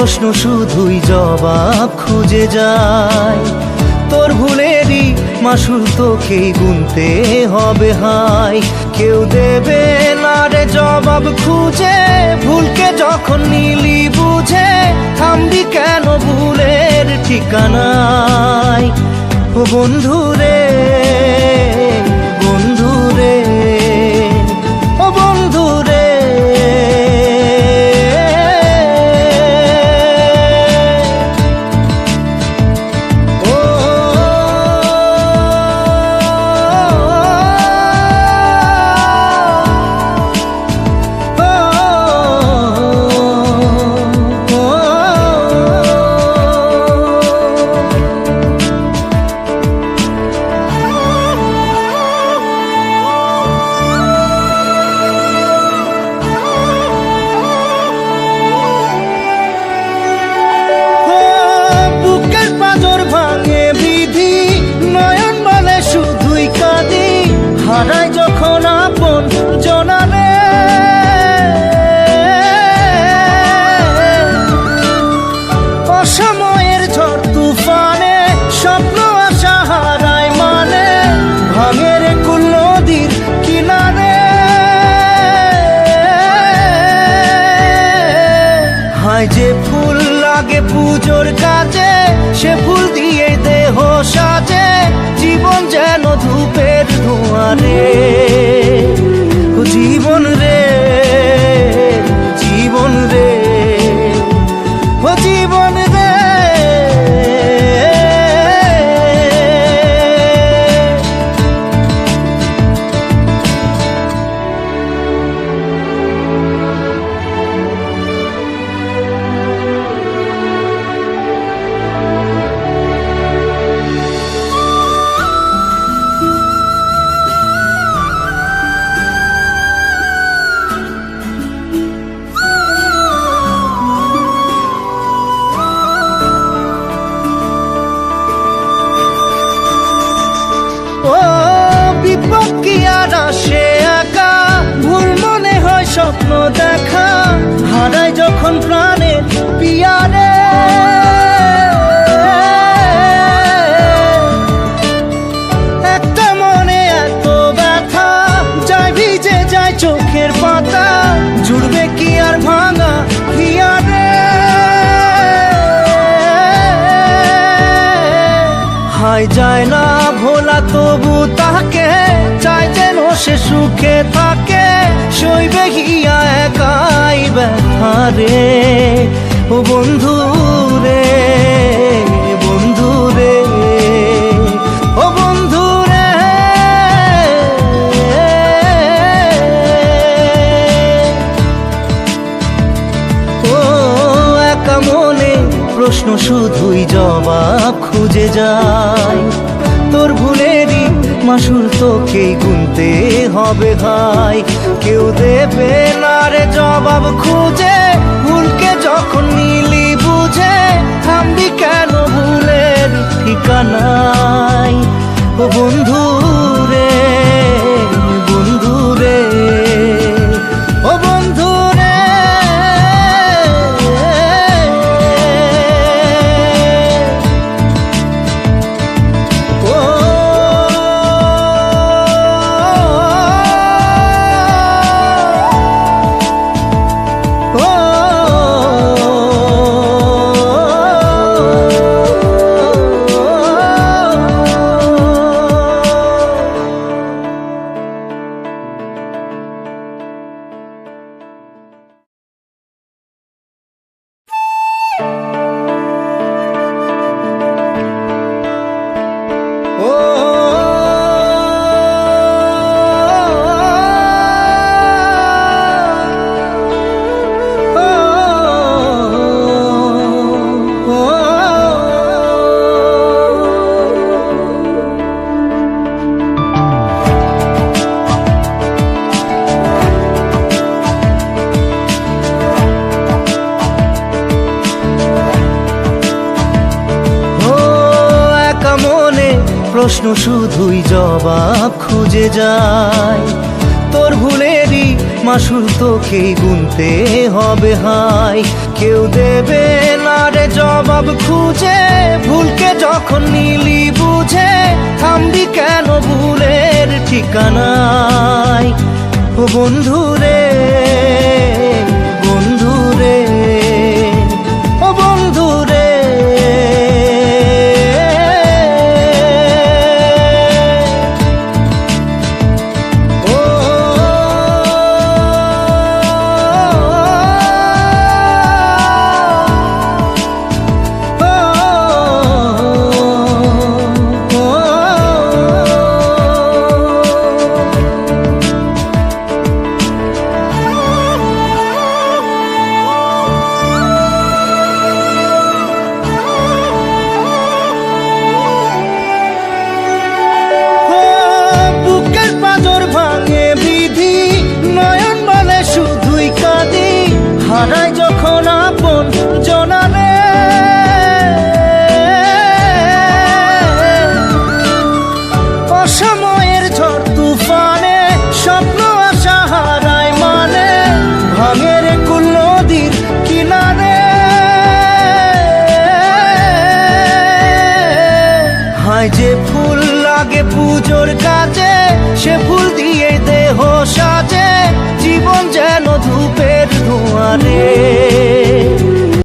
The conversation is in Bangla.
প্রশ্ন শুধুই জবাব খুঁজে যায়। তোর ভুলেরই মাসুল তোকেই গুনতে হবে হাই। কেউ দেবে না রে জবাব খুঁজে, ভুলকে যখন নিলি বুঝে থামবি কেন ভুলের ঠিকানায়। ও বন্ধু রে, বন্ধু রে, ও বন্ধু রে। হারাই যখন আপন জনারে, অসময়ের ঝড় তুফানে স্বপ্ন আশা হারায় মানে, ভাঙের কুল নদীর কিনারে। হায় যে ফুল লাগে পুজোর কাজে, সে ফুল দিয়ে দেহ সাজে, জীবন যেন ধূপের ধোঁয়ারে। ও জীবন রে, জীবন রে, ও জীবন রে। ও বিপদ কি আর আসে একা, ভুল মনে হয় স্বপ্ন দেখা, হারাই যখন প্রাণের পিয়ারে। একটা মনে এত ব্যথা, যায় ভিজে যায় চোখের পাতা, জুড়বে কি আর ভাঙা হিয়ারে। হায় যায় না ভোলা তবু তাকে, চাই যেন সে সুখে থাকে, সইবে হিয়া একাই ব্যথা রে। ও বন্ধু রে, বন্ধু রে, ও বন্ধু রে। ও একা মনে প্রশ্ন শুধুই জবাব খুঁজে যায়। তোর ভুলেরই মাসুল তোকেই গুনতে হবে হাই। কেউ দেবে না রে জবাব খুঁজে, ভুলকে যখন নিলি বুঝে থামবি কেন ভুলের ঠিকানায়। ও বন্ধু রে, বন্ধু রে, ও বন্ধু রে। প্রশ্ন শুধুই জবাব খুঁজে যায়। তোর ভুলেরই মাসুল তোকেই গুনতে হবে হাই। কেউ দেবে না রে জবাব খুঁজে, ভুলকে যখন নিলি বুঝে থামবি কেন ভুলের ঠিকানায়। ও বন্ধু রে